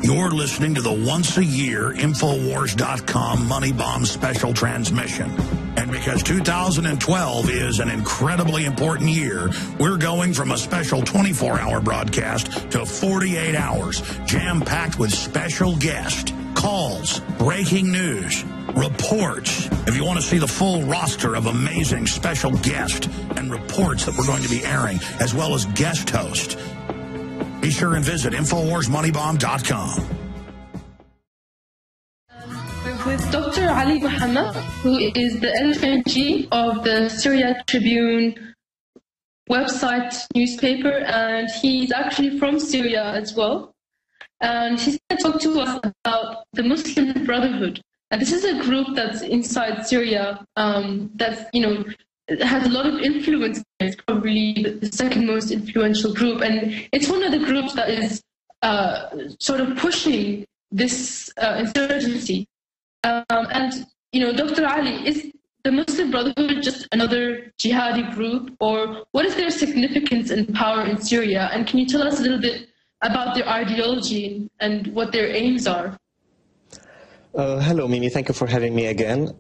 You're listening to the once-a-year Infowars.com Money Bomb special transmission. And because 2012 is an incredibly important year, we're going from a special 24-hour broadcast to 48 hours, jam-packed with special guests, calls, breaking news, reports. If you want to see the full roster of amazing special guests and reports that we're going to be airing, as well as guest hosts, be sure and visit InfoWarsMoneyBomb.com. With Dr. Ali Muhammad, who is the editor-in-chief of the Syria Tribune website newspaper, and he's actually from Syria as well. And he's going to talk to us about the Muslim Brotherhood. And this is a group that's inside Syria that, has a lot of influence. It's probably the second most influential group. And it's one of the groups that is sort of pushing this insurgency. Dr. Ali, is the Muslim Brotherhood just another jihadi group, or what is their significance and power in Syria? And can you tell us a little bit about their ideology and what their aims are? Hello, Mimi. Thank you for having me again.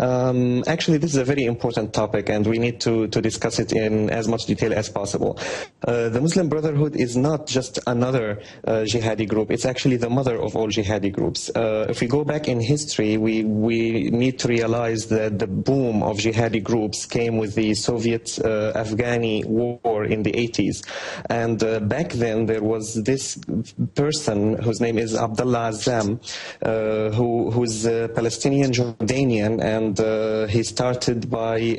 Actually, this is a very important topic, and we need to discuss it in as much detail as possible. The Muslim Brotherhood is not just another jihadi group. It's actually the mother of all jihadi groups. If we go back in history, we need to realize that the boom of jihadi groups came with the Soviet-Afghani war in the 80s. And back then, there was this person whose name is Abdullah Azzam, who's Palestinian Jordanian, and he started by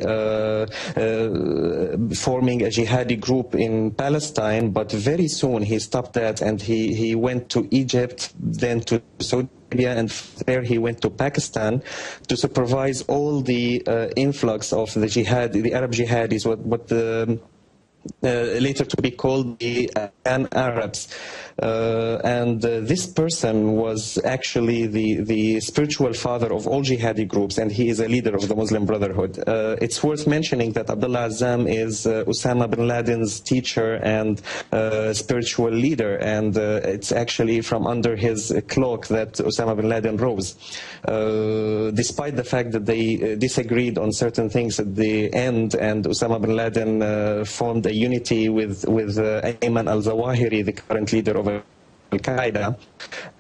forming a jihadi group in Palestine, but very soon he stopped that and he went to Egypt, then to Saudi Arabia, and there he went to Pakistan to supervise all the influx of the jihad, the Arab jihadis, what the later to be called the Arabs. This person was actually the spiritual father of all jihadi groups, and he is a leader of the Muslim Brotherhood. It's worth mentioning that Abdullah Azzam is Osama bin Laden's teacher and spiritual leader, and it's actually from under his cloak that Osama bin Laden rose. Despite the fact that they disagreed on certain things at the end, and Osama bin Laden formed a unity with Ayman al-Zawahiri, the current leader of Al-Qaeda,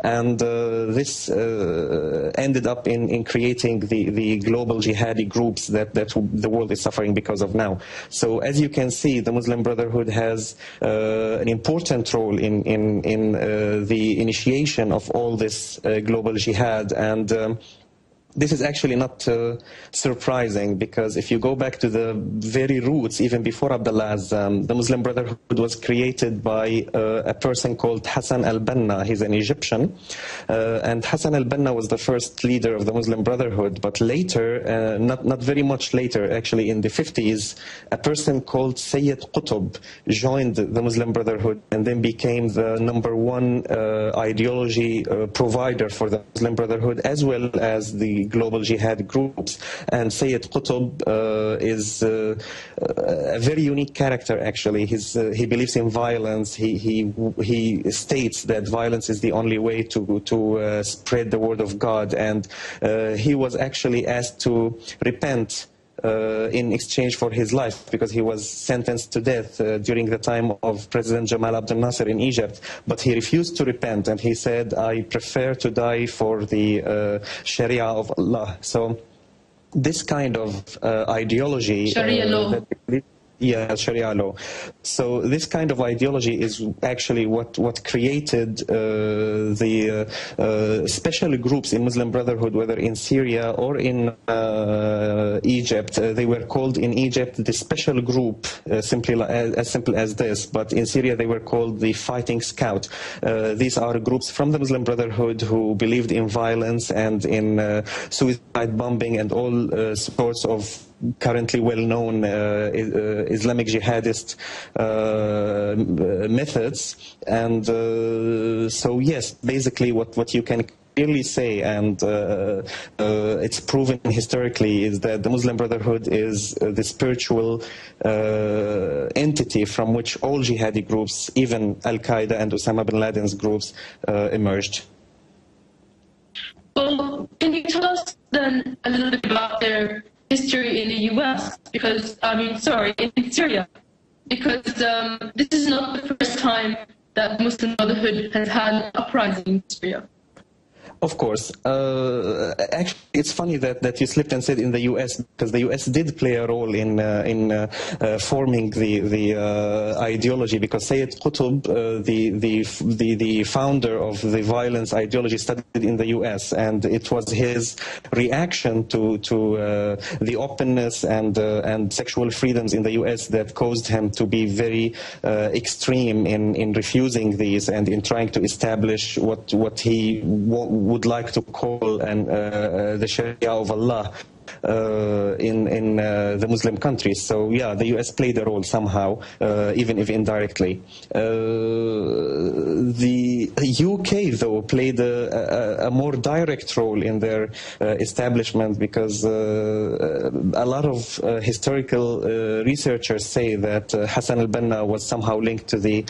and this ended up in creating the global jihadi groups that the world is suffering because of now. So as you can see, the Muslim Brotherhood has an important role in the initiation of all this global jihad, and this is actually not surprising, because if you go back to the very roots, even before Abdullah Azzam, the Muslim Brotherhood was created by a person called Hassan al-Banna. He's an Egyptian, and Hassan al-Banna was the first leader of the Muslim Brotherhood. But later, not very much later, actually in the 50s, a person called Sayyid Qutb joined the Muslim Brotherhood and then became the #1 ideology provider for the Muslim Brotherhood, as well as the global jihad groups. And Sayyid Qutb is a very unique character, actually. He believes in violence. He states that violence is the only way to spread the word of God, and he was actually asked to repent in exchange for his life, because he was sentenced to death during the time of President Jamal Abdel Nasser in Egypt. But he refused to repent, and he said, "I prefer to die for the Sharia of Allah." So this kind of ideology, Sharia law. Yeah, Sharia law. So this kind of ideology is actually what created the special groups in Muslim Brotherhood, whether in Syria or in Egypt. They were called in Egypt the special group, as simple as this, but in Syria they were called the Fighting Scout. These are groups from the Muslim Brotherhood who believed in violence and in suicide bombing and all sorts of currently well-known Islamic jihadist methods. And so yes, basically what you can clearly say, and it's proven historically, is that the Muslim Brotherhood is the spiritual entity from which all jihadi groups, even Al-Qaeda and Osama bin Laden's groups, emerged. Well, can you tell us then a little bit about their history in the US? Because, in Syria. Because this is not the first time that Muslim Brotherhood has had an uprising in Syria. Of course. Actually, it's funny that you slipped and said in the U.S. because the U.S. did play a role in forming the ideology. Because Sayyid Qutb, the founder of the violence ideology, studied in the U.S. and it was his reaction to the openness and sexual freedoms in the U.S. that caused him to be very extreme in refusing these and in trying to establish what he would like to call the Sharia of Allah in the Muslim countries. So yeah, the US played a role somehow, even if indirectly. The UK, though, played a more direct role in their establishment because a lot of historical researchers say that Hassan al-Banna was somehow linked to the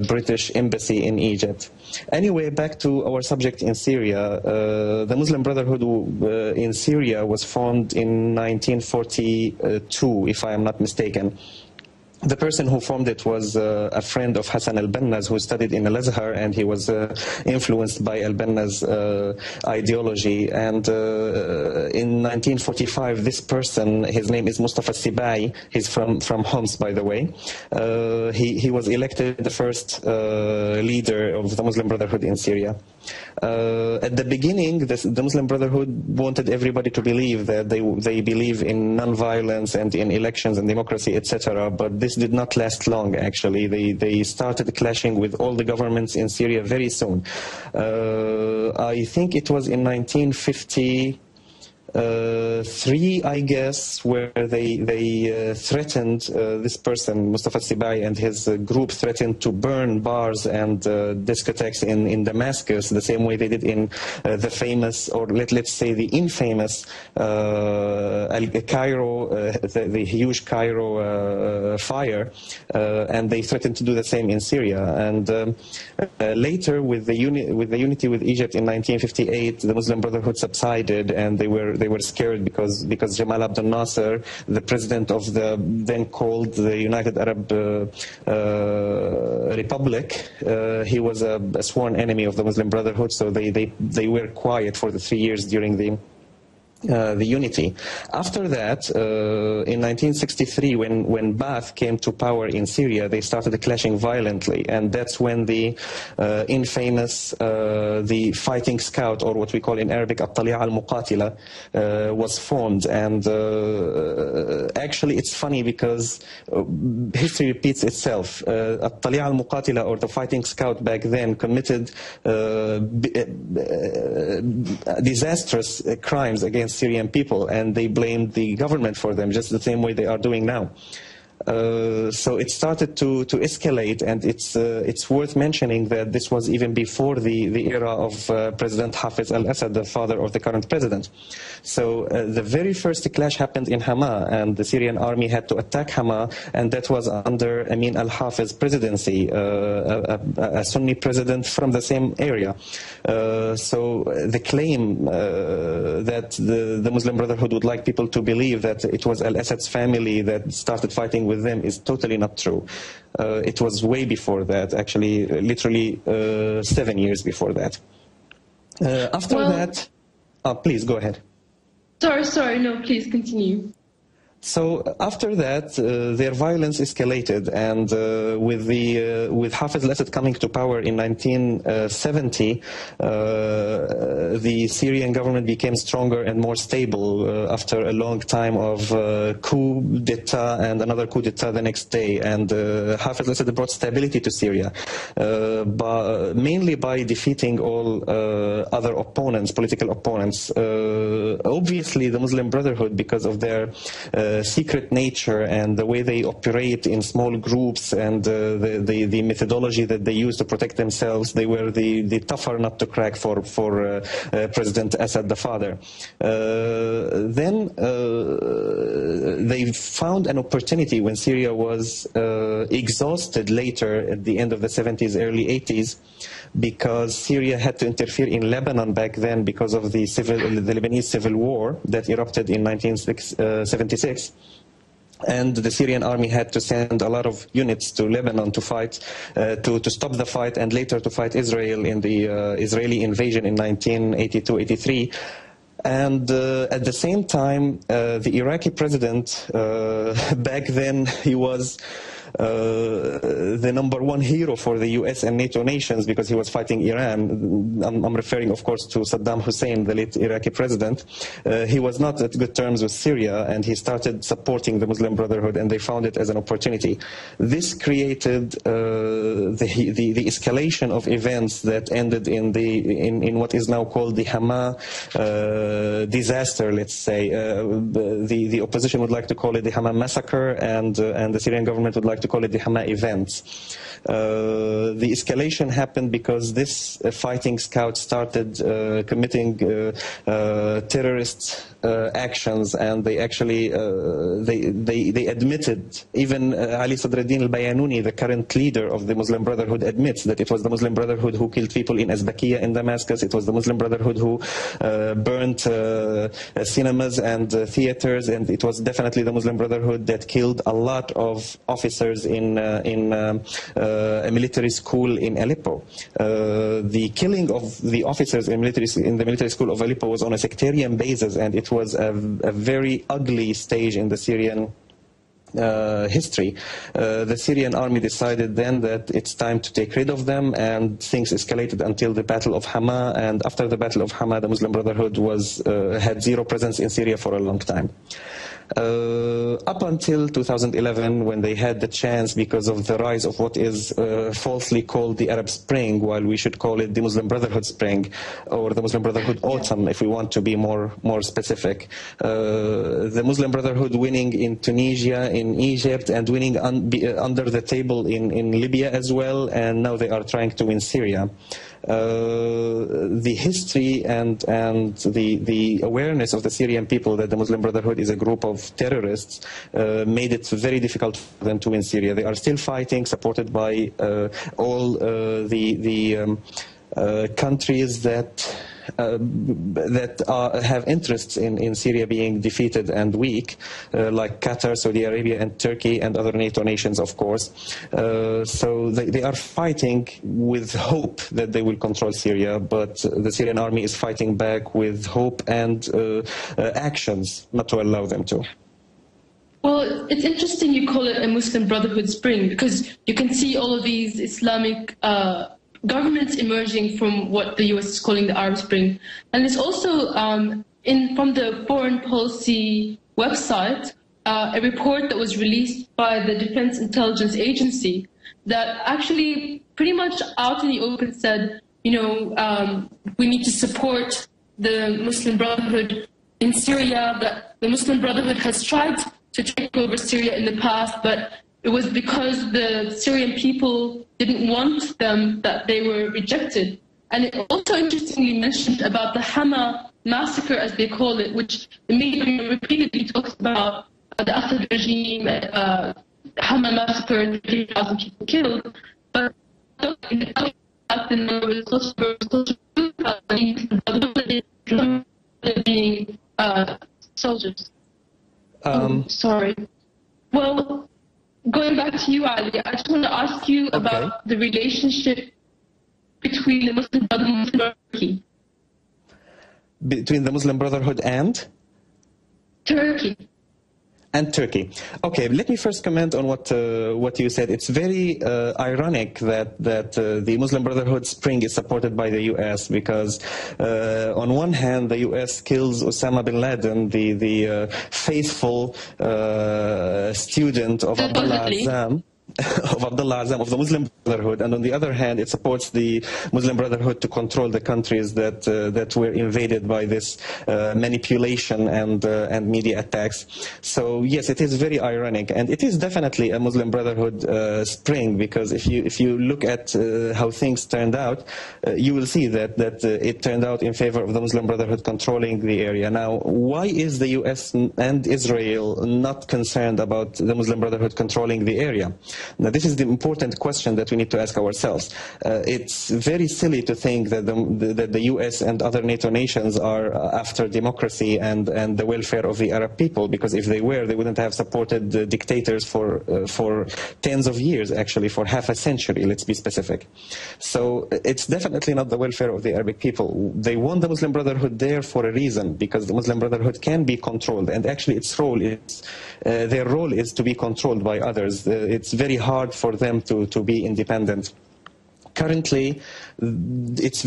British embassy in Egypt. Anyway, back to our subject in Syria. The Muslim Brotherhood in Syria was formed in 1942, if I am not mistaken. The person who formed it was a friend of Hassan al-Banna's who studied in Al-Azhar, and he was influenced by al-Banna's ideology. And in 1945, this person, his name is Mustafa Sibai, he's from Homs, by the way, he was elected the first leader of the Muslim Brotherhood in Syria. At the beginning, the Muslim Brotherhood wanted everybody to believe that they believe in non-violence and in elections and democracy, etc. But this did not last long, actually. They started clashing with all the governments in Syria very soon. I think it was in 1953, I guess, where they threatened this person, Mustafa Sibai, and his group threatened to burn bars and discotheques in Damascus, the same way they did in the famous, or let's say the infamous Cairo, the huge Cairo fire, and they threatened to do the same in Syria. And later, with the unity with Egypt in 1958, the Muslim Brotherhood subsided, and they were scared because Jamal Abdel Nasser, the president of the then called the United Arab Republic, he was a sworn enemy of the Muslim Brotherhood, so they were quiet for the 3 years during the unity. After that, in 1963, when Ba'ath came to power in Syria, they started clashing violently, and that's when the infamous the Fighting Scout, or what we call in Arabic At-Tali'a al-Muqatila, was formed. And actually, it's funny because history repeats itself. At-Tali'a al-Muqatila, or the Fighting Scout, back then committed disastrous crimes against Syrian people, and they blamed the government for them, just the same way they are doing now. So it started to escalate, and it's worth mentioning that this was even before the era of President Hafez al-Assad, the father of the current president. So the very first clash happened in Hama, and the Syrian army had to attack Hama, and that was under Amin al-Hafez presidency, a Sunni president from the same area. So the claim that the Muslim Brotherhood would like people to believe that it was al-Assad's family that started fighting with them is totally not true. It was way before that, actually, literally 7 years before that. After that, please go ahead. Sorry, no, please continue. So after that, their violence escalated, and with Hafez al-Assad coming to power in 1970, the Syrian government became stronger and more stable after a long time of coup d'etat and another coup d'etat the next day. And Hafez al-Assad brought stability to Syria, mainly by defeating all other opponents, political opponents. Obviously, the Muslim Brotherhood, because of their secret nature and the way they operate in small groups and the methodology that they use to protect themselves, they were the tougher nut to crack for President Assad, the father. Then they found an opportunity when Syria was exhausted later at the end of the 70s, early 80s. because Syria had to interfere in Lebanon back then because of the Lebanese civil war that erupted in 1976. And the Syrian army had to send a lot of units to Lebanon to fight, to stop the fight, and later to fight Israel in the Israeli invasion in 1982-83. And at the same time, the Iraqi president, back then, he was the #1 hero for the US and NATO nations because he was fighting Iran. I'm referring, of course, to Saddam Hussein, the late Iraqi president. He was not at good terms with Syria, and he started supporting the Muslim Brotherhood, and they found it as an opportunity. This created the escalation of events that ended in what is now called the Hama disaster, let's say. The opposition would like to call it the Hama massacre, and the Syrian government would like to call it the Hama events. The escalation happened because this fighting scout started committing terrorist actions, and they actually they admitted, even Ali Sadruddin al-Bayanuni, the current leader of the Muslim Brotherhood, admits that it was the Muslim Brotherhood who killed people in Azbakiya in Damascus. It was the Muslim Brotherhood who burnt cinemas and theaters, and it was definitely the Muslim Brotherhood that killed a lot of officers in a military school in Aleppo. The killing of the officers in the military school of Aleppo was on a sectarian basis, and it was a very ugly stage in the Syrian history. The Syrian army decided then that it's time to take rid of them, and things escalated until the Battle of Hama. And after the Battle of Hama, the Muslim Brotherhood had zero presence in Syria for a long time. Up until 2011, when they had the chance, because of the rise of what is falsely called the Arab Spring, while we should call it the Muslim Brotherhood Spring, or the Muslim Brotherhood Autumn, if we want to be more specific. The Muslim Brotherhood winning in Tunisia, in Egypt, and winning under the table in Libya as well, and now they are trying to win Syria. The history and the awareness of the Syrian people that the Muslim Brotherhood is a group of terrorists made it very difficult for them to win Syria. They are still fighting, supported by all the countries that have interests in Syria being defeated and weak, like Qatar, Saudi Arabia, and Turkey, and other NATO nations, of course. So they are fighting with hope that they will control Syria, but the Syrian army is fighting back with hope and actions not to allow them to. Well, it's interesting you call it a Muslim Brotherhood Spring, because you can see all of these Islamic governments emerging from what the US is calling the Arab Spring. And it's also, from the Foreign Policy website, a report that was released by the Defense Intelligence Agency that actually pretty much out in the open said, we need to support the Muslim Brotherhood in Syria, that the Muslim Brotherhood has tried to take over Syria in the past, but it was because the Syrian people didn't want them that they were rejected. And it also interestingly mentioned about the Hama massacre, as they call it, which the media repeatedly talks about the Assad regime, Hama massacre, 30,000 people killed. But the number being soldiers. Sorry. Well, going back to you, Ali, I just want to ask you about the relationship between the Muslim Brotherhood and Turkey. Between the Muslim Brotherhood and? Turkey. And Turkey. Okay, let me first comment on what you said. It's very ironic that the Muslim Brotherhood Spring is supported by the U.S. because on one hand the U.S. kills Osama bin Laden, the faithful student of Abdullah Azzam. Of the Muslim Brotherhood, and on the other hand, it supports the Muslim Brotherhood to control the countries that were invaded by this manipulation and media attacks. So yes, it is very ironic, and it is definitely a Muslim Brotherhood spring, because if you look at how things turned out, you will see that it turned out in favor of the Muslim Brotherhood controlling the area. Now, why is the U.S. and Israel not concerned about the Muslim Brotherhood controlling the area? Now, this is the important question that we need to ask ourselves. It's very silly to think that the U.S. and other NATO nations are after democracy and the welfare of the Arab people, because if they were, they wouldn't have supported the dictators for tens of years, actually, for half a century, let's be specific. So it's definitely not the welfare of the Arabic people. They want the Muslim Brotherhood there for a reason, because the Muslim Brotherhood can be controlled, and actually its role is, their role is to be controlled by others. It's very hard for them to be independent. Currently, it's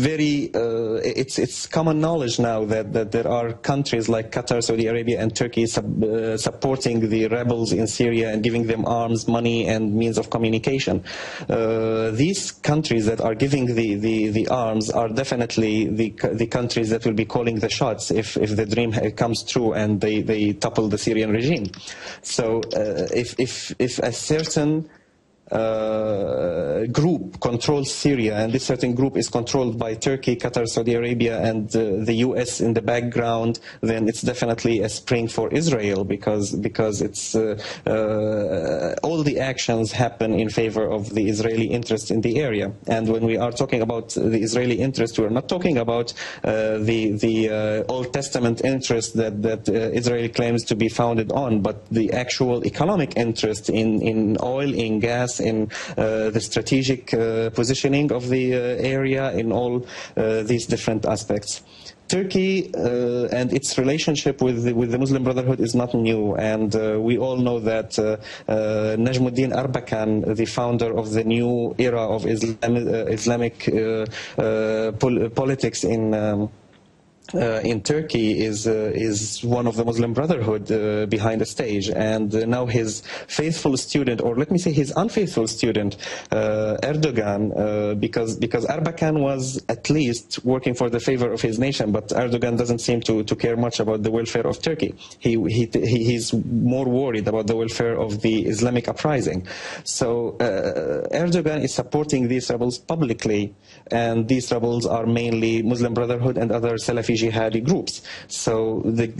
common knowledge now that there are countries like Qatar, Saudi Arabia, and Turkey supporting the rebels in Syria and giving them arms, money, and means of communication. These countries that are giving the arms are definitely the countries that will be calling the shots if the dream comes true and they topple the Syrian regime. So if a certain group controls Syria, and this certain group is controlled by Turkey, Qatar, Saudi Arabia, and the U.S. in the background, then it's definitely a spring for Israel, because it's all the actions happen in favor of the Israeli interest in the area. And when we are talking about the Israeli interest, we're not talking about the Old Testament interest that Israel claims to be founded on, but the actual economic interest in oil, in gas, in the strategic positioning of the area, in all these different aspects. Turkey and its relationship with the Muslim Brotherhood is not new, and we all know that Najmuddin Erbakan, the founder of the new era of Islamic politics in Turkey, is one of the Muslim Brotherhood behind the stage, and now his faithful student, or let me say his unfaithful student, Erdogan, because Erbakan was at least working for the favor of his nation, but Erdogan doesn't seem to care much about the welfare of Turkey. He's more worried about the welfare of the Islamic uprising. So Erdogan is supporting these rebels publicly, and these rebels are mainly Muslim Brotherhood and other Salafi jihadi groups. So the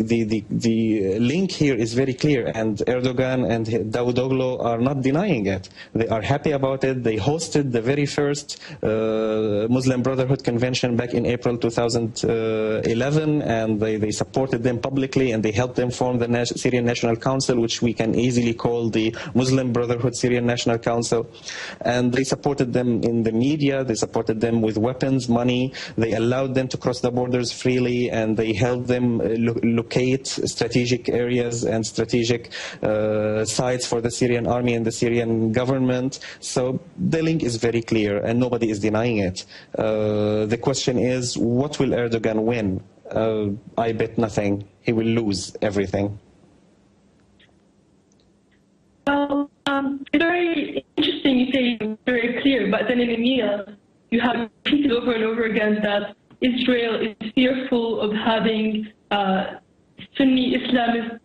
link here is very clear, and Erdogan and Davutoglu are not denying it. They are happy about it. They hosted the very first Muslim Brotherhood convention back in April 2011, and they supported them publicly, and they helped them form the Syrian National Council, which we can easily call the Muslim Brotherhood Syrian National Council. And they supported them in the media. They supported them with weapons, money. They allowed them to cross the borders freely, and they helped them locate strategic areas and strategic sites for the Syrian army and the Syrian government. So the link is very clear, and nobody is denying it. The question is, what will Erdogan win? I bet nothing. He will lose everything. Well, it's very interesting you say it's very clear, but then in the media you have repeated over and over again that Israel is fearful of having Sunni Islamists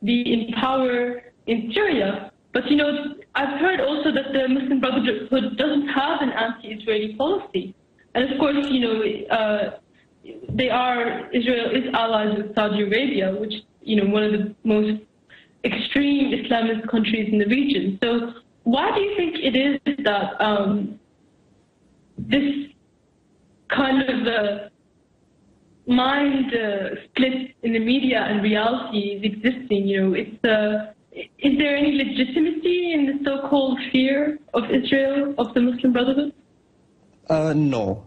be in power in Syria. But, you know, I've heard also that the Muslim Brotherhood doesn't have an anti-Israeli policy. And of course, you know, Israel is allies with Saudi Arabia, which, you know, one of the most extreme Islamist countries in the region. So why do you think it is that this kind of mind split in the media and reality is existing? You know, is there any legitimacy in the so-called fear of Israel, of the Muslim Brotherhood? No.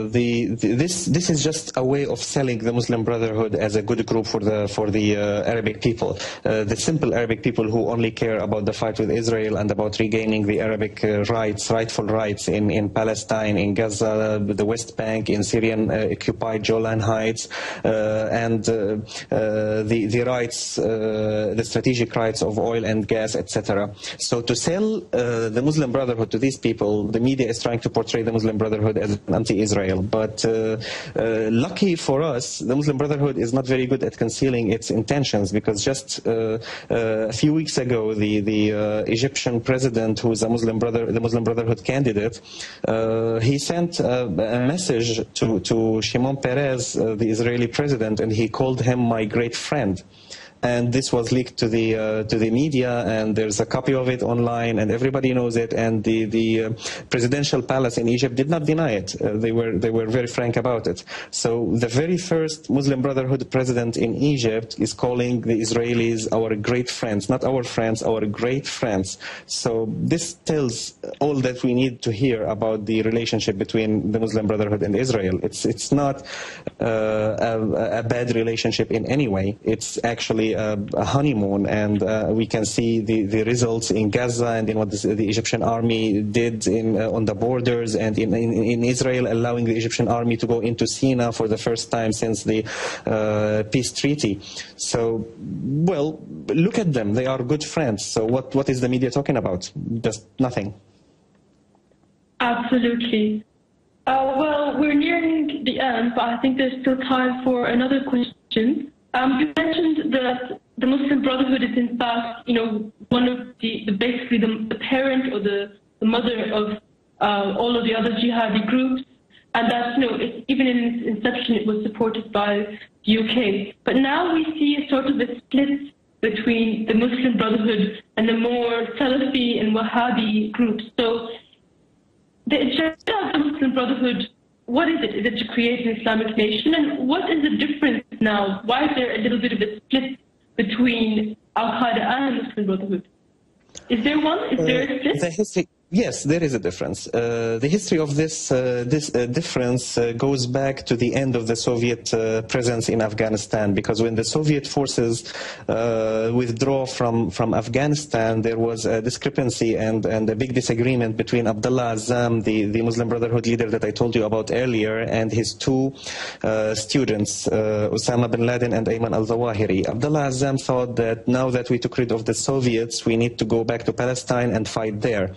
This is just a way of selling the Muslim Brotherhood as a good group for the Arabic people, the simple Arabic people who only care about the fight with Israel and about regaining the Arabic rightful rights in Palestine, in Gaza, the West Bank, in Syrian occupied Golan Heights, and the rights, the strategic rights of oil and gas, etc. So to sell the Muslim Brotherhood to these people, the media is trying to portray the Muslim Brotherhood as anti-Israel. But lucky for us, the Muslim Brotherhood is not very good at concealing its intentions, because just a few weeks ago, the Egyptian president, who is the Muslim Brotherhood candidate, he sent a message to Shimon Peres, the Israeli president, and he called him my great friend. and this was leaked to the media, and there's a copy of it online, and everybody knows it. And the presidential palace in Egypt did not deny it. They were very frank about it. So the very first Muslim Brotherhood president in Egypt is calling the Israelis our great friends, not our friends, our great friends. So this tells all that we need to hear about the relationship between the Muslim Brotherhood and Israel. It's not a bad relationship in any way. It's actually a honeymoon, and we can see the results in Gaza and in what the Egyptian army did on the borders, and in Israel allowing the Egyptian army to go into Sinai for the first time since the peace treaty. So, well, look at them. They are good friends. So what is the media talking about? Just nothing. Absolutely. Well, we're nearing the end, but I think there's still time for another question. You mentioned that the Muslim Brotherhood is in fact, one of basically the parent or the mother of all of the other jihadi groups, and that, even in its inception it was supported by the UK. But now we see a sort of a split between the Muslim Brotherhood and the more Salafi and Wahhabi groups. So the agenda of the Muslim Brotherhood, what is it? Is it to create an Islamic nation? And what is the difference now? Why is there a little bit of a split between Al-Qaeda and the Muslim Brotherhood? Is there one? Is there a split? Yes, there is a difference. The history of this difference goes back to the end of the Soviet presence in Afghanistan, because when the Soviet forces withdraw from Afghanistan, there was a discrepancy and a big disagreement between Abdullah Azzam, the Muslim Brotherhood leader that I told you about earlier, and his two students, Osama bin Laden and Ayman al-Zawahiri. Abdullah Azzam thought that now that we took rid of the Soviets, we need to go back to Palestine and fight there.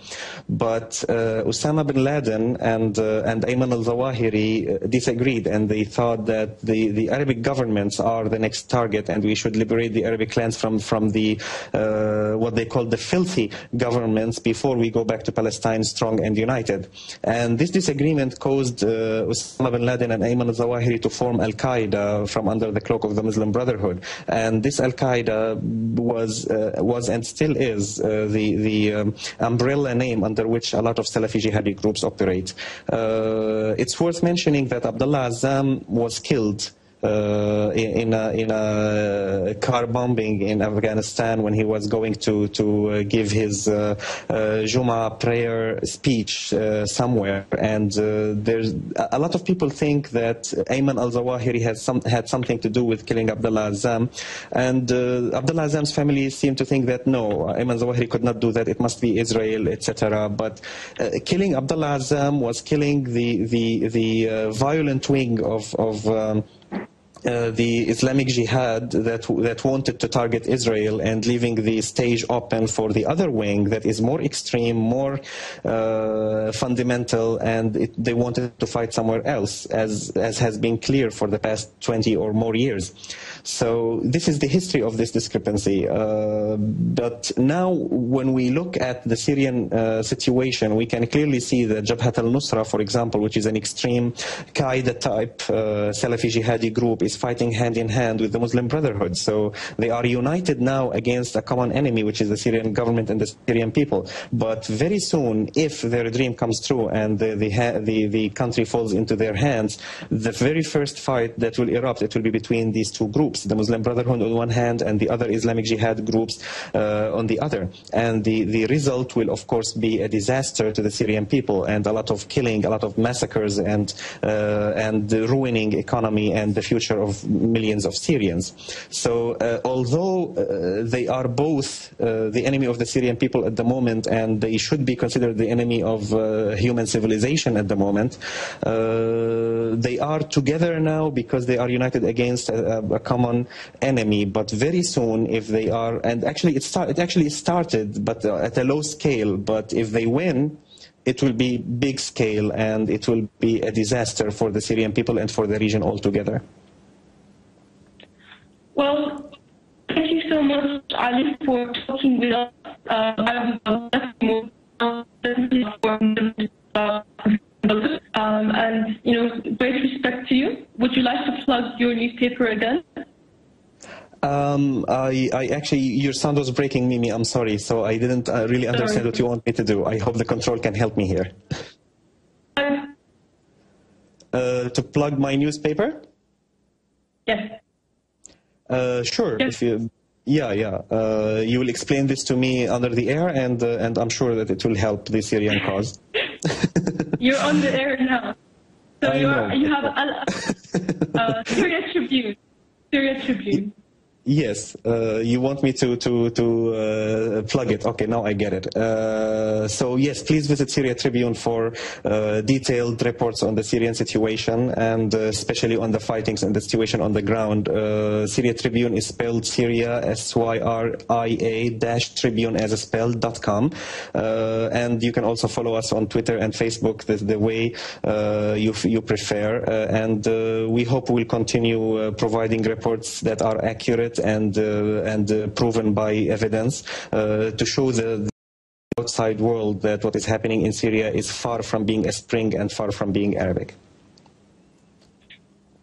But Osama bin Laden and Ayman al-Zawahiri disagreed, and they thought that the Arabic governments are the next target, and we should liberate the Arabic lands from the what they call the filthy governments before we go back to Palestine strong and united. And this disagreement caused Osama bin Laden and Ayman al-Zawahiri to form Al-Qaeda from under the cloak of the Muslim Brotherhood. And this Al-Qaeda was and still is the umbrella name under which a lot of Salafi jihadi groups operate. It's worth mentioning that Abdullah Azzam was killed in a car bombing in Afghanistan when he was going to give his Jumu'ah prayer speech somewhere. And there's a lot of people think that Ayman al-Zawahiri had something to do with killing Abdullah Azzam, and Abdullah Azzam's family seem to think that no, Ayman al-Zawahiri could not do that, it must be Israel, etc. But killing Abdullah Azzam was killing the violent wing of the Islamic Jihad that wanted to target Israel, and leaving the stage open for the other wing that is more extreme, more fundamental, and they wanted to fight somewhere else, as has been clear for the past 20 or more years. So this is the history of this discrepancy. But now when we look at the Syrian situation, we can clearly see that Jabhat al-Nusra, for example, which is an extreme Qaeda-type Salafi jihadi group, is fighting hand in hand with the Muslim Brotherhood. So they are united now against a common enemy, which is the Syrian government and the Syrian people. But very soon, if their dream comes true and the country falls into their hands, the very first fight that will erupt, it will be between these two groups, the Muslim Brotherhood on one hand and the other Islamic Jihad groups on the other. And the result will, of course, be a disaster to the Syrian people, and a lot of killing, a lot of massacres, and ruining economy and the future of millions of Syrians. So although they are both the enemy of the Syrian people at the moment, and they should be considered the enemy of human civilization at the moment, they are together now because they are united against a common enemy. But very soon, if they are, and actually it actually started, but at a low scale, but if they win, it will be big scale, and it will be a disaster for the Syrian people and for the region altogether. Well, thank you so much, Ali, for talking with us. And great respect to you. Would you like to plug your newspaper again? I actually, your sound was breaking, Mimi. I'm sorry. So I didn't really understand what you want me to do. I hope the control can help me here. To plug my newspaper? Yes. Sure. Yes. If you, yeah. You will explain this to me under the air, and I'm sure that it will help the Syrian cause. You're on the air now. So you have Syria Tribune. Syria Tribune. Yes, you want me to plug it. Okay, now I get it. So yes, please visit Syria Tribune for detailed reports on the Syrian situation, and especially on the fightings and the situation on the ground. Syria Tribune is spelled Syria, SYRIA Tribune as a spell.com. And you can also follow us on Twitter and Facebook the way you prefer. And we hope we'll continue providing reports that are accurate and proven by evidence to show the outside world that what is happening in Syria is far from being a spring and far from being Arabic.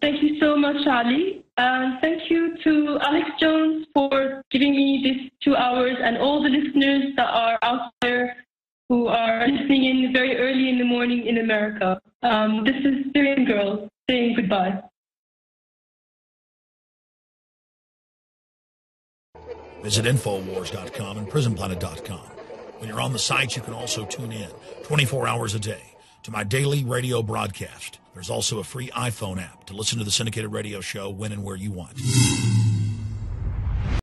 Thank you so much, Ali. And thank you to Alex Jones for giving me these 2 hours, and all the listeners that are out there who are listening in very early in the morning in America. This is Syrian Girl saying goodbye. Visit Infowars.com and PrisonPlanet.com. When you're on the sites, you can also tune in 24 hours a day to my daily radio broadcast. There's also a free iPhone app to listen to the syndicated radio show when and where you want.